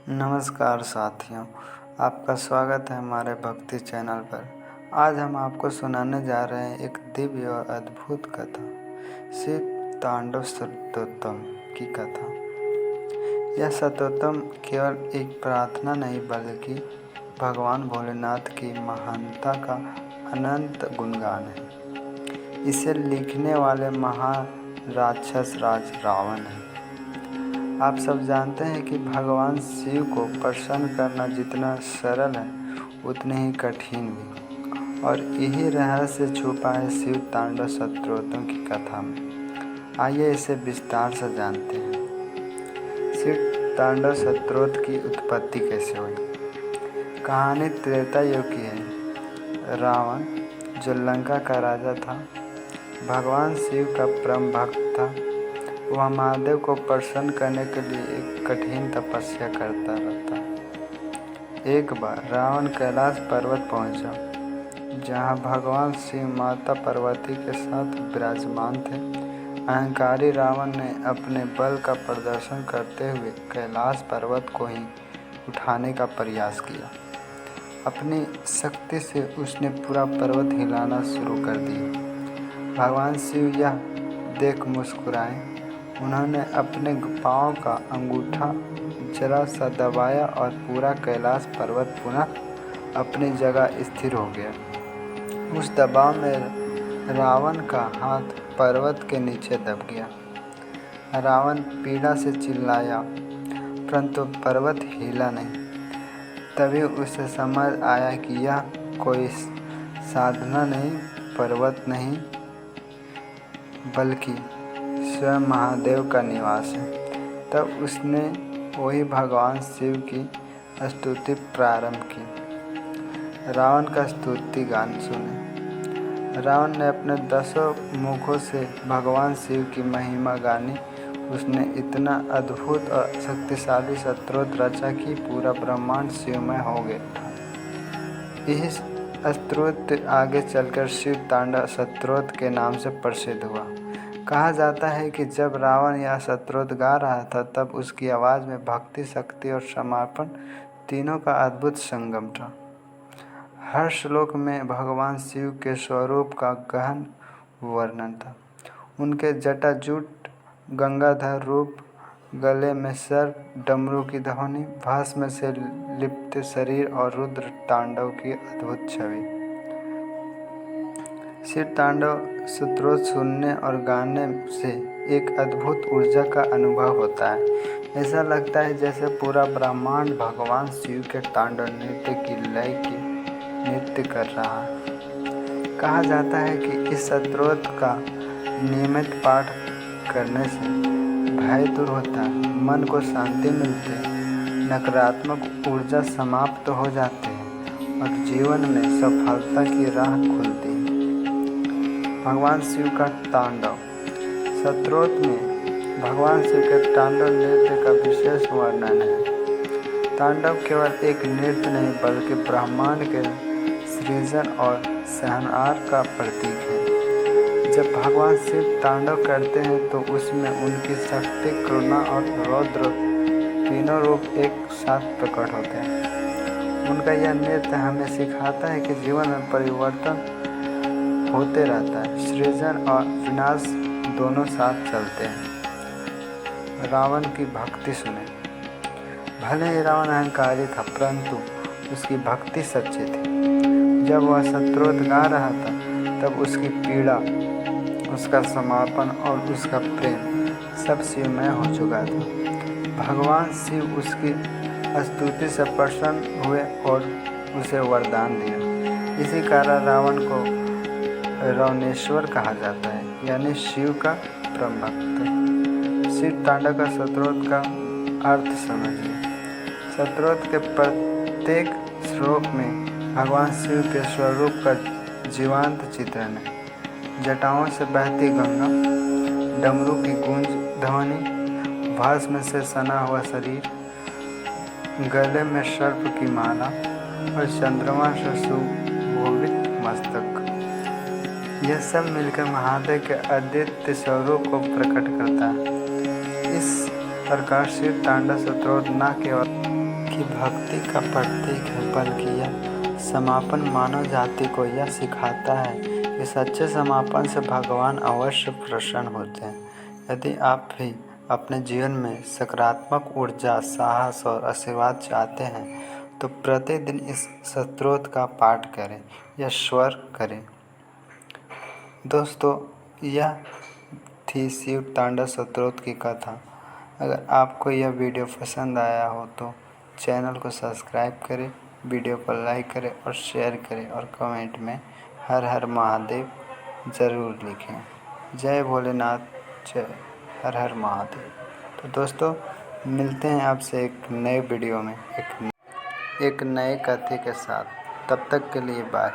नमस्कार साथियों, आपका स्वागत है हमारे भक्ति चैनल पर। आज हम आपको सुनाने जा रहे हैं एक दिव्य और अद्भुत कथा, शिव तांडव सतोत्तम की कथा। यह सतोत्तम केवल एक प्रार्थना नहीं बल्कि भगवान भोलेनाथ की महानता का अनंत गुणगान है। इसे लिखने वाले महान राक्षस राज रावण हैं। आप सब जानते हैं कि भगवान शिव को प्रसन्न करना जितना सरल है उतने ही कठिन भी, और यही रहस्य छुपा है शिव तांडव स्तोत्रम की कथा में। आइए इसे विस्तार से जानते हैं। शिव तांडव स्तोत्र की उत्पत्ति कैसे हुई। कहानी त्रेता युग की है। रावण, जो लंका का राजा था, भगवान शिव का परम भक्त था। वह महादेव को प्रसन्न करने के लिए एक कठिन तपस्या करता रहता। एक बार रावण कैलाश पर्वत पहुंचा, जहां भगवान शिव माता पार्वती के साथ विराजमान थे। अहंकारी रावण ने अपने बल का प्रदर्शन करते हुए कैलाश पर्वत को ही उठाने का प्रयास किया। अपनी शक्ति से उसने पूरा पर्वत हिलाना शुरू कर दिया। भगवान शिव यह देख मुस्कुराए। उन्होंने अपने पाँव का अंगूठा जरा सा दबाया और पूरा कैलाश पर्वत पुनः अपनी जगह स्थिर हो गया। उस दबाव में रावण का हाथ पर्वत के नीचे दब गया। रावण पीड़ा से चिल्लाया, परंतु पर्वत हिला नहीं। तभी उसे समझ आया कि यह कोई साधना नहीं, पर्वत नहीं, बल्कि स्वयं महादेव का निवास है। तब उसने वही भगवान शिव की स्तुति प्रारंभ की। रावण का स्तुति गान सुने। रावण ने अपने 10 मुखों से भगवान शिव की महिमा गानी। उसने इतना अद्भुत और शक्तिशाली स्तोत्र रचा कि पूरा ब्रह्मांड शिवमय हो गया था। यही स्तोत्र आगे चलकर शिव तांडव स्तोत्र के नाम से प्रसिद्ध हुआ। कहा जाता है कि जब रावण यह स्तोत्र गा रहा था, तब उसकी आवाज़ में भक्ति, शक्ति और समर्पण तीनों का अद्भुत संगम था। हर श्लोक में भगवान शिव के स्वरूप का गहन वर्णन था। उनके जटाजूट, गंगाधर रूप, गले में सर्प, डमरू की ध्वनि, भस्म से लिप्त शरीर और रुद्र तांडव की अद्भुत छवि। शिव तांडव स्तोत्र सुनने और गाने से एक अद्भुत ऊर्जा का अनुभव होता है। ऐसा लगता है जैसे पूरा ब्रह्मांड भगवान शिव के तांडव नृत्य की लय की नृत्य कर रहा है। कहा जाता है कि इस स्तोत्र का नियमित पाठ करने से भय दूर होता है, मन को शांति मिलती है, नकारात्मक ऊर्जा समाप्त हो जाती है और जीवन में सफलता की राह खुलती है। भगवान शिव का तांडव स्तोत्र में भगवान शिव के तांडव नृत्य का विशेष वर्णन है। तांडव केवल एक नृत्य नहीं बल्कि ब्रह्मांड के सृजन और संहार का प्रतीक है। जब भगवान शिव तांडव करते हैं तो उसमें उनकी शक्ति, करुणा और रौद्र तीनों रूप एक साथ प्रकट होते हैं। उनका यह नृत्य हमें सिखाता है कि जीवन में परिवर्तन होते रहता है, सृजन और विनाश दोनों साथ चलते हैं। रावण की भक्ति सुने। भले ही रावण अहंकारी था, परंतु उसकी भक्ति सच्ची थी। जब वह स्तोत्र गा रहा था, तब उसकी पीड़ा, उसका समर्पण और उसका प्रेम सब शिवमय हो चुका था। भगवान शिव उसकी स्तुति से प्रसन्न हुए और उसे वरदान दिया। इसी कारण रावण को रावणेश्वर कहा जाता है, यानी शिव का परम भक्त। शिव तांडव का स्तोत्र का अर्थ समझिए। स्तोत्र के प्रत्येक श्लोक में भगवान शिव के स्वरूप का जीवंत चित्रण है। जटाओं से बहती गंगा, डमरू की गूंज ध्वनि, भस्म से सना हुआ शरीर, गले में सर्प की माला और चंद्रमा से सुशोभित मस्तक, यह सब मिलकर महादेव के अद्वितीय स्वरूप को प्रकट करता है। इस प्रकार शिव तांडव स्तोत्र न केवल कि भक्ति का प्रतीक है, बल्कि यह समापन मानव जाति को यह सिखाता है कि सच्चे समापन से भगवान अवश्य प्रसन्न होते हैं। यदि आप भी अपने जीवन में सकारात्मक ऊर्जा, साहस और आशीर्वाद चाहते हैं तो प्रतिदिन इस स्तोत्र का पाठ करें या स्वर करें। दोस्तों, यह थी शिव तांडव स्तोत्र की कथा। अगर आपको यह वीडियो पसंद आया हो तो चैनल को सब्सक्राइब करें, वीडियो को लाइक करें और शेयर करें और कमेंट में हर हर महादेव ज़रूर लिखें। जय भोलेनाथ, जय हर हर महादेव। तो दोस्तों, मिलते हैं आपसे एक नए वीडियो में एक नए कथे के साथ। तब तक के लिए बाय।